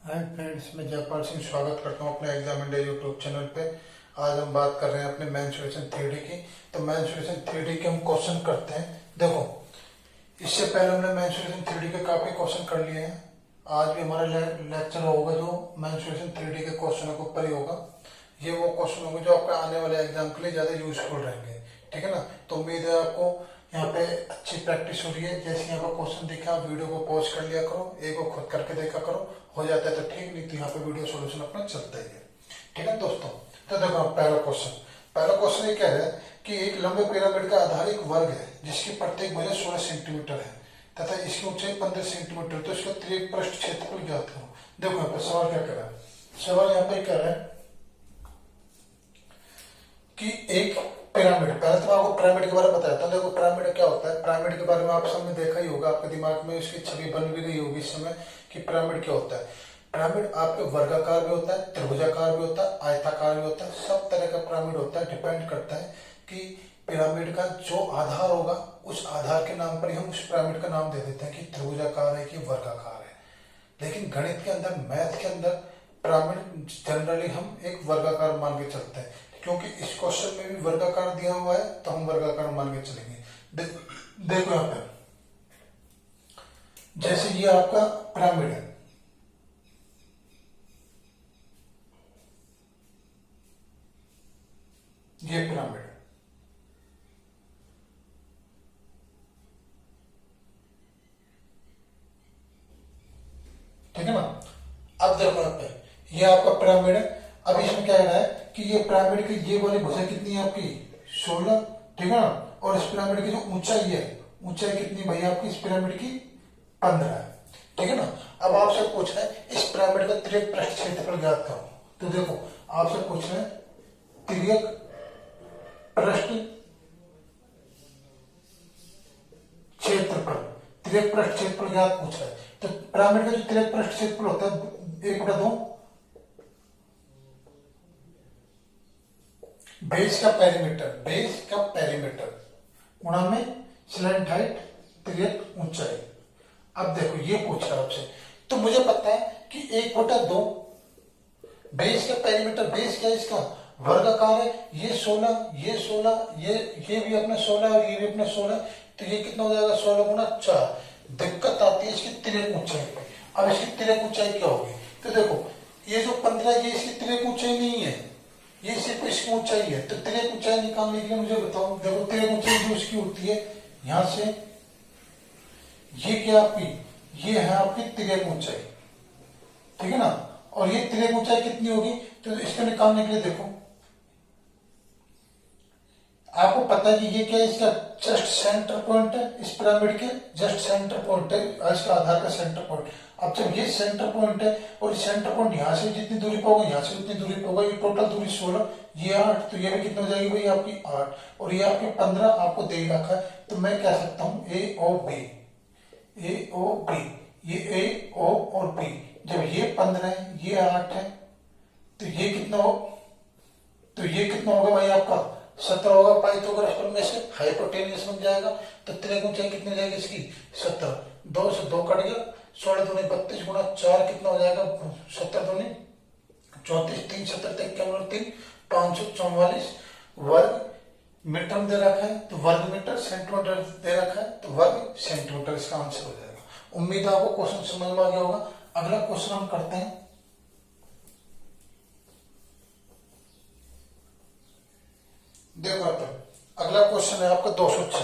Hi friends, मैं जयपाल सिंह स्वागत करता हूँ अपने एग्जाम इंडिया यूट्यूब चैनल पे। आज हम बात कर रहे हैं अपने मेंसुरेशन थ्योरी की। तो मेंसुरेशन थ्योरी के हम क्वेश्चन करते हैं। देखो, इससे पहले हमने मेंसुरेशन थ्योरी के काफी क्वेश्चन कर लिए हैं। आज भी हमारा लेक्चर होगा जो मेंसुरेशन थ्योरी के क्वेश्चनों के ऊपर ही होगा। ये वो क्वेश्चन होंगे जो आपके आने वाले एग्जाम के लिए ज्यादा यूजफुल रहेंगे। ठीक है ना। तो उम्मीद है आपको यहाँ पे अच्छी प्रैक्टिस हो रही है। जैसे यहाँ पर क्वेश्चन देखा, आप वीडियो को पॉज कर लिया करो, एक को खुद करके देखा करो। हो जाता है तो ठीक, नहीं तो यहाँ पे वीडियो सॉल्यूशन अपना चलता ही है। ठीक है दोस्तों। तो देखो, पहला क्वेश्चन ये कह रहा है कि एक लंबे पिरामिड का आधार एक वर्ग है जिसकी प्रत्येक भुजा 16 सेंटीमीटर है तथा इसकी ऊंचाई 15 सेंटीमीटर। तो इसका त्रिक पृष्ठ क्षेत्रफल ज्ञात करो। देखो यहाँ पे सवाल क्या कर रहा है। सवाल यहाँ पे कह रहा है कि एक पिरामिड, पहले तो आपको पिरामिड के बारे में बताया था। देखो पिरामिड क्या होता है। पिरामिड के बारे में आप सबने देखा ही होगा, आपके दिमाग में उसकी छवि बन भी गई होगी इस समय कि पिरामिड क्या होता है। पिरामिड आपके वर्गाकार भी होता है, त्रिभुजाकार भी होता है, आयताकार भी होता है, सब तरह का पिरामिड होता है। डिपेंड करता है कि पिरामिड का जो आधार होगा उस आधार के नाम पर ही हम उस पिरामिड का नाम दे देते हैं कि त्रिभुजाकार है कि वर्गाकार है। लेकिन गणित के अंदर, मैथ के अंदर पिरामिड जनरली हम एक वर्गाकार मान के चलते हैं, क्योंकि इस क्वेश्चन में भी वर्गाकार दिया हुआ है तो हम वर्गाकार मान के चलेंगे। देखो यहाँ पे, जैसे ये आपका पिरामिड है, ये पिरामिड है, ठीक है ना। अब देखो यहाँ पे, ये आपका पिरामिड है। अब इसमें क्या रहा है कि ये पिरामिड की ये वाली भुजा कितनी है आपकी 16, ठीक है ना। और इस पिरामिड की जो ऊंचाई है, ऊंचाई कितनी भाई आपकी इस पिरामिड की 15 है, ठीक है ना। अब आपसे पूछ रहे हैं इस पिरामिड का तिर्यक पृष्ठ क्षेत्रफल ज्ञात करो। तो देखो आपसे पूछ रहे हैं तिर्यक पृष्ठ क्षेत्रफल, तिर्यक पृष्ठ क्षेत्रफल ज्ञात पूछ रहा है। तो पिरामिड का जो तिर्यक पृष्ठ क्षेत्रफल होता है 1/2 बेस का पेरीमीटर गुणा में स्लैंट हाइट तिर्यक ऊंचाई। अब देखो ये पूछ रहा है आपसे, तो मुझे पता है कि 1/2 बेस का पेरीमीटर, बेस क्या है इसका वर्गाकार है। ये 16, ये 16, ये भी अपना 16 और ये भी अपना 16, तो ये कितना हो जाएगा 16 गुना 4। दिक्कत आती है इसकी तिर्यक ऊंचाई पे। अब इसकी तिर्यक ऊंचाई क्या होगी। तो देखो ये जो 15 ये इसकी तिर्यक ऊंचाई नहीं है, ये सिर्फ इसकी ऊंचाई है। तो तिर्यक ऊंचाई निकालने के लिए मुझे बताओ। देखो तिर्यक ऊंचाई जो इसकी होती है, यहां से ये क्या आपकी, ये है आपकी तिर्यक ऊंचाई, ठीक है ना। और ये तिर्यक ऊंचाई कितनी होगी, तो इसको निकालने के लिए देखो आपको पता है कि ये क्या है, इसका जस्ट सेंटर पॉइंट है, इस पिरामिड के जस्ट सेंटर पॉइंट है, इसका आधार का सेंटर पॉइंट। अब जब ये सेंटर पॉइंट है और सेंटर पॉइंट यहां से जितनी दूरी पे होगा, यहां से उतनी दूरी पे होगा, ये टोटल दूरी 16, ये 8, तो ये भी कितना हो जाएगी भाई आपकी 8, और ये आपकी 15 आपको दे रखा है। तो मैं कह सकता हूं ए ओ बी, ये ए ओ और बी, जब ये 15 है, ये 8 है, तो ये कितना हो, तो ये कितना होगा भाई आपका 17 होगा। पाइथागोरस में से हाइपोटेन्यूस बन जाएगा। तो तिर्यक ऊंचाई कितनी हो जाएगी इसकी 17, 2 से 2 कट गया, 16 दूनी 32 गुना 4 कितना हो जाएगा 70 दूनी 34, 3 70 3 544 वर्ग मीटर में दे रखा है, तो वर्ग मीटर, सेंटीमीटर दे रखा है तो वर्ग सेंटीमीटर इसका आंसर हो जाएगा। उम्मीद है आपको क्वेश्चन समझ में आ गया होगा। अगला क्वेश्चन हम करते हैं। देखो अगला क्वेश्चन है आपका 206।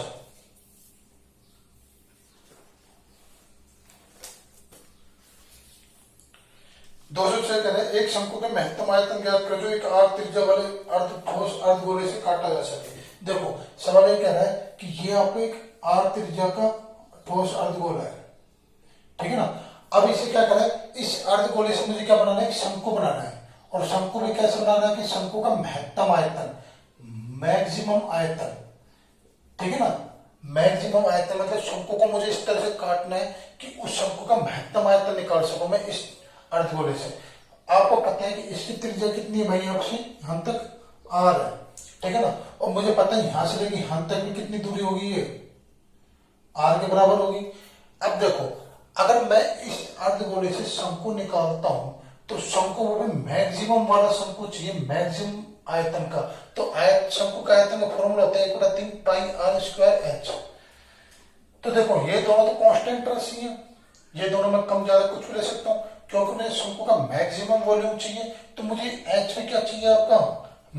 206 कह रहे हैं एक शंकु के महत्तम आयतन ज्ञात करो जो एक आर्क त्रिज्या वाले अर्धठोस अर्धगोले से काटा जा सके। देखो सवाल ये कह रहा है कि ये आपको एक आर्क त्रिज्या का ठोस अर्धगोला है, ठीक है ना। अब इसे क्या करें, इस अर्धगोले से मुझे क्या बनाना है, एक शंकु बनाना है। और शंकु भी कैसे बनाना है कि शंकु का महत्तम आयतन, मैक्सिमम आयतन, ठीक है ना। मैक्सिमम आयतन मतलब शंकु को मुझे इस तरह से काटना है कि उस शंकु का महत्तम आयतन निकाल सकूं मैं इस अर्धगोले से। आपको पता है कि इसकी त्रिज्या कितनी है भाई आपसे यहां तक आर है, ठीक है ना। और मुझे पता है यहां से लेके यहां तक भी कितनी दूरी होगी, ये आर के बराबर होगी। अब देखो अगर मैं इस अर्धगोले से शंकु निकालता हूं तो शंकु वो भी मैक्सिमम वाला शंकु चाहिए, मैक्सिमम आयतन का। तो शंकु का आयतन का फॉर्मूला होता है 1/3 पाई आर स्क्वायर एच। तो देखो ये दोनों तो कांस्टेंट राशि है, ये दोनों में कम ज्यादा कुछ भी ले सकता हूं, क्योंकि मुझे शंकु का मैक्सिमम वॉल्यूम चाहिए। तो मुझे एच में क्या चाहिए, आपका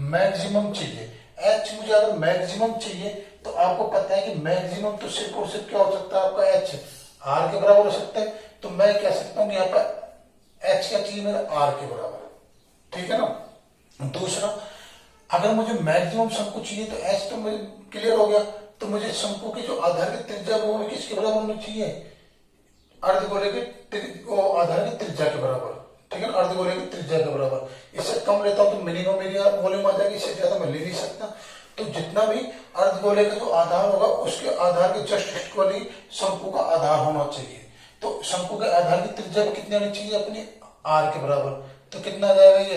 मैक्सिमम चाहिए। एच मुझे अगर मैक्सिमम चाहिए तो आपको पता है कि मैक्सिमम तो सिर्फ और सिर्फ क्या हो सकता है, आपका एच आर के बराबर हो सकता है। तो मैं कह सकता हूं कि यहाँ पर एच क्या चाहिए मेरा, आर के बराबर। ठीक है ना। दूसरा, अगर मुझे मैक्सिमम शंकु चाहिए तो एच तो मुझे क्लियर हो गया। तो मुझे शंकु की जो आधार की त्रिज्या वो किसके बराबर होनी चाहिए, अर्धगोले के आधार की त्रिज्या के बराबर। ठीक है ना, अर्धगोले की त्रिज्या के बराबर। इससे कम लेता हूं तो मिनिमम एरिया वॉल्यूम आ जाएगी, इससे ज्यादा मैं ले नहीं सकता। तो जितना भी अर्धगोले का जो आधार होगा उसके आधार के जस्ट इक्वली शंकु का आधार होना चाहिए। तो शंकु के आधार की त्रिज्या कितनी आनी चाहिए, अपनी आर के बराबर। तो कितना आ जाएगा ये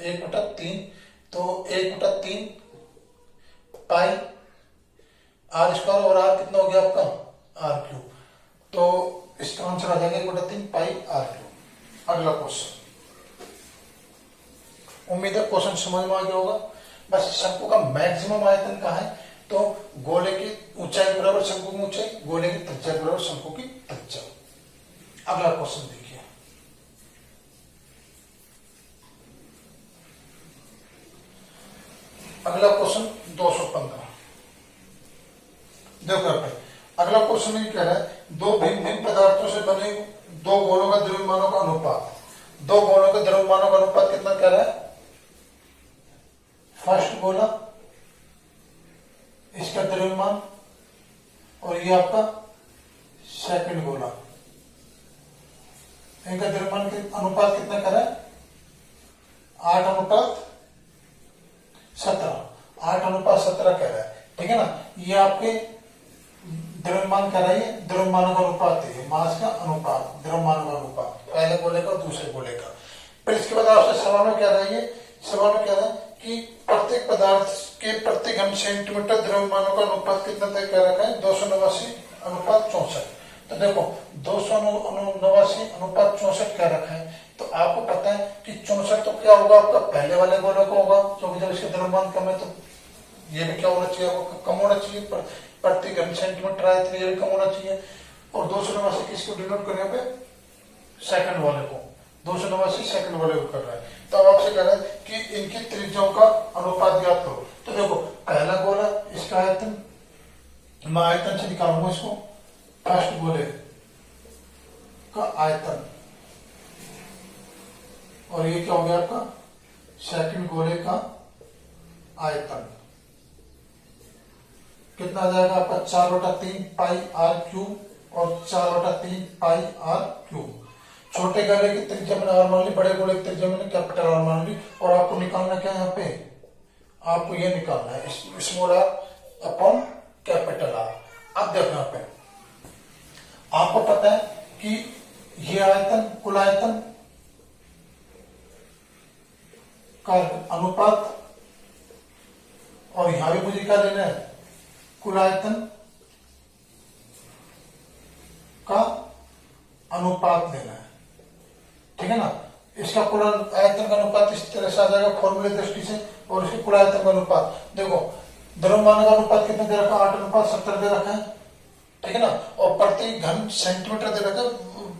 1/3। तो 1/3 पाई आर स्क्वायर, और आर कितना हो गया आपका आर क्यूब। तो इसका आंसर आ जाएगा 1/3 पाई आर क्यूब। अगला क्वेश्चन, उम्मीद है क्वेश्चन समझ में आ गया होगा। बस शंकु का मैक्सिमम आयतन कहाँ है, तो गोले की ऊंचाई के बराबर शंकु की ऊंचाई, गोले की त्रिज्या के बराबर शंकु की त्रिज्या। अगला क्वेश्चन देखिए, अगला क्वेश्चन 215। देखो यहाँ पे अगला क्वेश्चन ये कह रहा है, दो भिन्न भिन्न पदार्थों से बने दो गोलों का द्रव्यमानों का अनुपात। दो गोलों के द्रव्यमानों का अनुपात कितना कह रहा है, फर्स्ट गोला, इसका द्रव्यमान, और ये आपका सेकंड गोला, इनका द्रव्यमान के अनुपात कितना कर रहा है, 8:17। 8:17 कह रहा है। ठीक है ना। ये आपके द्रव्यमान कह रहा है, द्रव्यमानों का अनुपात है, मास का अनुपात, द्रव्यमानों का अनुपात, पहले गोले का और दूसरे गोले का। फिर इसके बाद आपसे सवाल में कह रहा है, सवाल में कह रहा है कि प्रत्येक पदार्थ के प्रति घन सेंटीमीटर द्रव्यमानों का अनुपात कितना तय कर रखा है, 289:64। तो देखो 289:64 कह रखा है। तो आपको पता है कि 64 तो क्या होगा, आपका पहले वाले गोले का होगा, क्योंकि जब इसका द्रव्यमान कम है तो ये भी क्या होना चाहिए, आपको कम होना चाहिए, प्रति घन सेंटीमीटर आए तो ये भी कम होना चाहिए। और 289 किसको डिनोट करने पे, सेकंड वाले को, 289 सेकंड वाले को कर रहा है। तो अब आपसे कह रहा है कि इनकी त्रिज्याओं का अनुपात ज्ञात करो। तो देखो पहला गोला, इसका आयतन मैं आयतन से निकालूंगा इसको, फर्स्ट गोले का आयतन, और ये क्या हो गया आपका सेकंड गोले का आयतन। कितना आ जाएगा आपका 4/3 पाई आर क्यूब और 4/3 पाई आर क्यूब। छोटे गोले की त्रिज्या मैंने आर मान ली, बड़े गोले की त्रिज्या मैंने कैपिटल आर मान ली। और आपको निकालना क्या है, यहाँ पे आपको ये निकालना है small R upon capital R. अब देखो यहाँ पे आपको पता है कि ये आयतन, कुल आयतन का अनुपात, और यहां भी मुझे क्या लेना है, कुल आयतन का अनुपात लेना है। ठीक है ना। इसका कुल आयतन का अनुपात इस तरह से आ जाएगा फॉर्मूले दृष्टि से, और इसके कुल आयतन का अनुपात देखो, द्रव्यमान का अनुपात कितना दे रखा है, 8:70 दे रखा है। ठीक है ना। और प्रति घन सेंटीमीटर दे रखा है,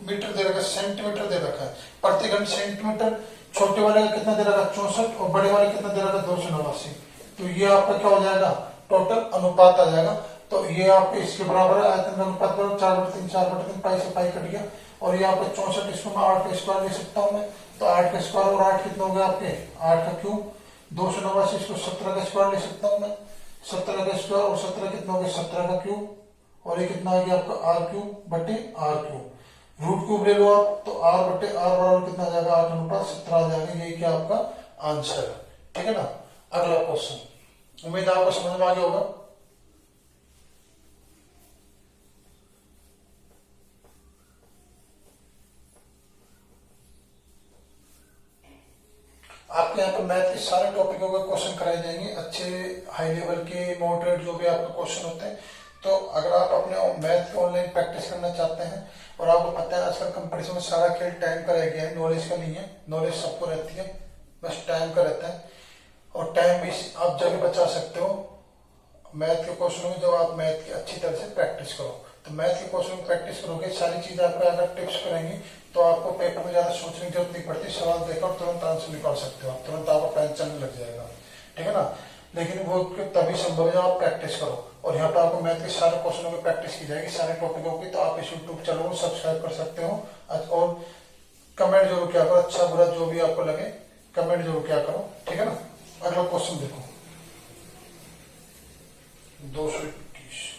मीटर दे रखा है, सेंटीमीटर दे रखा है। प्रति घन सेंटीमीटर छोटे वाले का कितना दे रखा है, 64, और बड़े वाले कितना दे रखा है, 289। तो ये आपका क्या हो जाएगा, टोटल अनुपात आ जाएगा। तो ये आपके इसके बराबर है, आयतन का अनुपात बराबर 4/3 पाई से पाई कट गया। और ये आपका 64, इसको मैं 8 का स्क्वायर ले सकता हूँ मैं। तो 8 का स्क्वायर और 8 कितना हो गया आपके 8 का क्यूब, 289, इसको 17 का स्क्वायर ले सकता हूँ मैं। 17 का स्क्वायर और 17 कितना हो गया 17 का क्यूब, और ये कितना आ गया आपका आर क्यूब बटे आर क्यूब। रूट क्यूब ले लो आप, तो आर बटे आर बराबर कितना आ जाएगा, 8:17 आ जाएगा। ये क्या आपका आंसर है। ठीक है ना। अगला क्वेश्चन, उम्मीद आपको समझ में आ गया होगा। आपके यहाँ पे मैथ के सारे टॉपिकों के क्वेश्चन कराए जाएंगे, अच्छे हाई लेवल के, मॉडरेट जो भी आपके क्वेश्चन होते हैं। तो अगर आप अपने मैथ की ऑनलाइन प्रैक्टिस करना चाहते हैं, और आपको पता है आजकल कंपटीशन में सारा खेल टाइम का रह गया है, नॉलेज का नहीं है। नॉलेज सबको रहती है, बस टाइम का रहता है। और टाइम भी आप जब बचा सकते हो मैथ के क्वेश्चनों में, जब आप मैथ की अच्छी तरह से प्रैक्टिस करो। तो मैथ के क्वेश्चन में प्रैक्टिस करोगे, सारी चीजें आपको अगर टिप्स करेंगी तो आपको पेपर में ज्यादा सोचने की जरूरत नहीं पड़ती। सवाल देखकर तुरंत आंसर निकाल सकते हो, तुरंत आपका पेन चलने लग जाएगा, ठीक है ना। लेकिन वो तभी संभव है जब आप प्रैक्टिस करो। और यहाँ पे आपको मैथ के सारे क्वेश्चनों की प्रैक्टिस की जाएगी, सारे टॉपिकों की। तो आप इस यूट्यूब चैनल को सब्सक्राइब कर सकते हो। और कमेंट जरूर किया करो, अच्छा बुरा जो भी आपको लगे कमेंट जरूर किया करो, ठीक है ना। अगला क्वेश्चन देखो, 221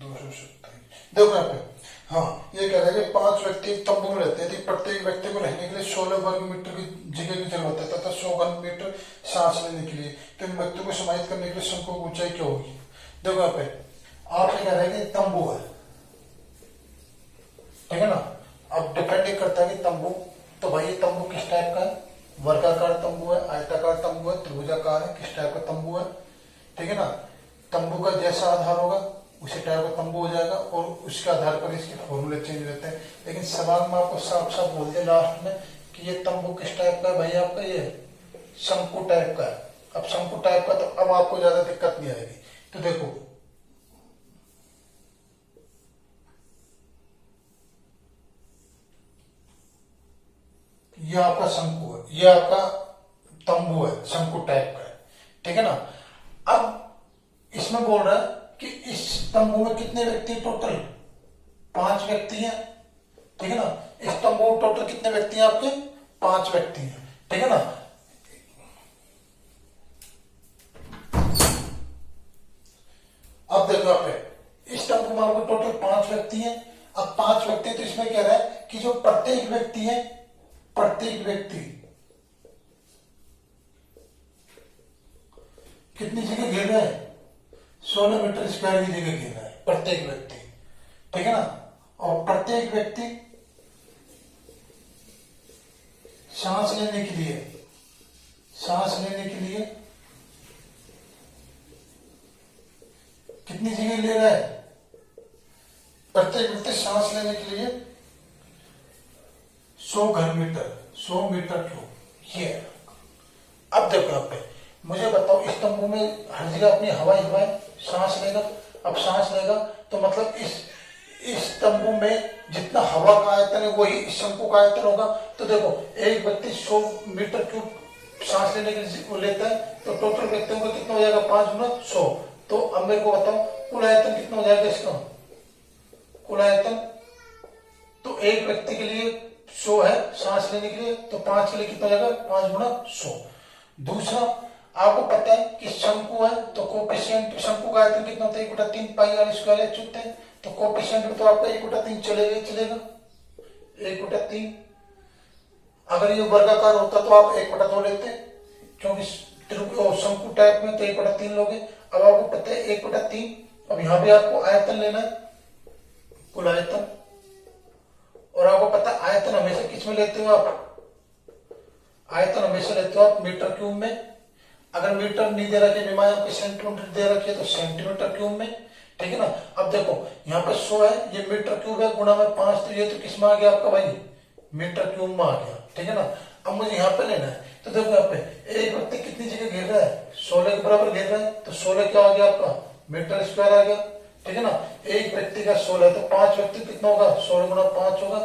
227। देखो यहाँ पे, हाँ ये कह रहा है कि 5 व्यक्ति एक तंबू में रहते हैं। प्रत्येक व्यक्ति को रहने के लिए 16 वर्ग मीटर की जगह की जरूरत है तथा 100 घन मीटर सांस लेने के लिए। तो इन व्यक्तियों को समाहित करने के लिए शंकु की ऊंचाई क्या होगी? देखो यहाँ पे आप ये कह रहे हैं कि तंबू है, ठीक है ना। अब डिपेंड करता है कि तंबू, तो भाई ये तंबू किस टाइप का है? वर्गाकार तंबू है, आयताकार तंबू है, त्रिभुजाकार है, किस टाइप का तंबू है, ठीक है ना। तंबू का जैसा आधार होगा उसी टाइप का तंबू हो जाएगा, और उसके आधार पर इसके फॉर्मूले चेंज रहते हैं। लेकिन सवाल में आपको साफ साफ बोल दिया लास्ट में कि ये तंबू किस टाइप का है भाई, आपका ये शंकु टाइप का है। अब शंकु टाइप का, तो अब आपको ज्यादा दिक्कत नहीं आएगी। तो देखो ये आपका शंकु है, ये आपका तंबू है, शंकु टाइप का है, ठीक है ना। अब इसमें बोल रहा है कि इस तंबू में कितने व्यक्ति टोटल? 5 व्यक्ति हैं, ठीक है ना। इस तंबू में टोटल कितने व्यक्ति हैं आपके? 5 व्यक्ति हैं, ठीक है ना। अब देखो आप इस तंबू में आपके टोटल 5 व्यक्ति हैं। अब 5 व्यक्ति, तो इसमें कह रहा है कि जो प्रत्येक व्यक्ति है, प्रत्येक व्यक्ति कितनी जगह घेर रहा है? 16 मीटर स्क्वायर की जगह घेर रहा है प्रत्येक व्यक्ति, ठीक है ना। और प्रत्येक व्यक्ति सांस लेने के लिए, सांस लेने के लिए कितनी जगह ले रहा है? प्रत्येक व्यक्ति सांस लेने के लिए 100 घन मीटर, 100 मीटर क्यूब ये। अब देखो यहाँ पे मुझे बताओ, इस तंबू में हर जगह अपनी हवाई हवाई सांस लेगा। अब सांस लेगा तो मतलब इस तंबू में जितना हवा का आयतन है वही इस शंकु का आयतन होगा। तो देखो एक व्यक्ति 100 मीटर क्यूब सांस लेने के लिए लेता है, तो टोटल व्यक्तियों का कितना हो जाएगा? 5 गुना 100। तो अब मेरे को बताओ कुल आयतन कितना हो जाएगा इसका? कुल आयतन तो एक व्यक्ति के लिए 100 है सांस लेने के लिए, तो 5 के लिए कितना हो जाएगा? 5 गुना 100। दूसरा आपको पता है कि शंकु है, तो कोफिशिएंट शंकु का आयतन कितना होता है? 1/3 पाई आर स्क्वायर एच होता है। तो कोफिशिएंट में तो आपका 1/3 चलेगा 1/3। अगर ये वर्गाकार होता तो आप 1/2 लेते, क्योंकि शंकु टाइप में तो 1/3 लोगे। अब आपको पता है 1/3। अब यहाँ भी आपको आयतन लेना है, कुल आयतन। और आपको पता है आयतन हमेशा किस में लेते हो आप? आयतन हमेशा लेते हो आप मीटर क्यूब में। अगर मीटर नहीं दे रखे, बीमारी आपके सेंटीमीटर दे रखी है तो सेंटीमीटर क्यूब में, ठीक है ना। अब देखो यहाँ पे 100 है, ये मीटर क्यूब है, गुणा में 5, तो ये तो किस में आ गया आपका भाई? मीटर क्यूब में आ गया, ठीक है ना। अब मुझे यहाँ पे लेना है, तो देखो यहाँ पे एक व्यक्ति कितनी जगह घेर रहा है? 16 के बराबर घेर रहा है, तो 16 क्या आ गया आपका? मीटर स्क्वायर आ गया, ठीक है ना। एक व्यक्ति का 16 तो 5 व्यक्ति कितना होगा? 16 गुना 5 होगा।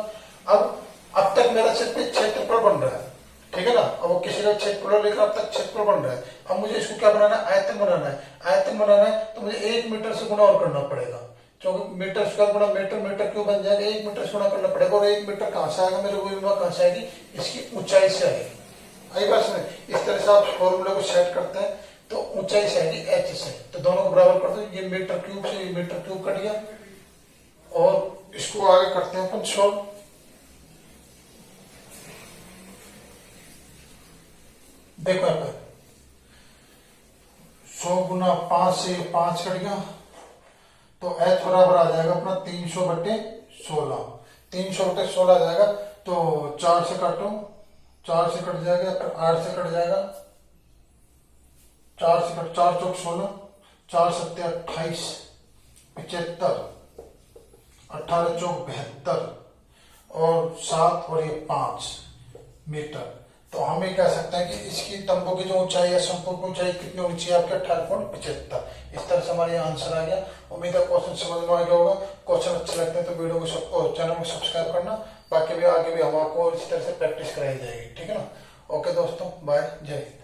अब तक मेरा सिर्फ क्षेत्रफल बन रहा है, ठीक है ना। अब वो किसी का क्षेत्रफल लेकर अब तक क्षेत्रफल बन रहा है। अब मुझे इसको क्या बनाना है? आयतन बनाना है। आयतन बनाना है तो मुझे 1 मीटर से गुणा और करना पड़ेगा, क्योंकि मीटर स्क्वायर गुणा मीटर, मीटर क्यों बन जाएगा? 1 मीटर से गुणा करना पड़ेगा। और 1 मीटर कहां से आएगा मेरे को? कहां से आएगी? इसकी ऊंचाई से आएगी। आई बात सुने, इस तरह से आप फॉर्मूले को सेट करते हैं तो ऊंचाई से आएगी एच से। तो दोनों को बराबर कर दो, ये मीटर क्यूब से ये मीटर क्यूब कट गया, और इसको आगे करते हैं अपन सॉल्व। देखो यहाँ पर 100 गुना 5 से 5 कट गया, तो h बराबर आ जाएगा अपना 300/16। 300/16 आ जाएगा, तो 4 से काटो, 4 से कट जाएगा, फिर 8 से कट जाएगा, 4 से कट 4 चौक 16, 4 सत्ते 28, 75, 18 चौक 72 और 7 और ये 5 मीटर। तो हम ये कह सकते हैं कि इसकी तंबू की जो ऊंचाई है, संपूर्ण की ऊंचाई कितनी होनी चाहिए आपके 18.75। इस तरह से हमारे यहाँ आंसर आ गया। उम्मीद है क्वेश्चन समझ में आ गया होगा। क्वेश्चन अच्छे लगते हैं तो वीडियो को सबको चैनल को सब्सक्राइब करना। बाकी भी आगे भी हम आपको इसी तरह से प्रैक्टिस कराई जाएगी, ठीक है ना। ओके दोस्तों, बाय, जय हिंद।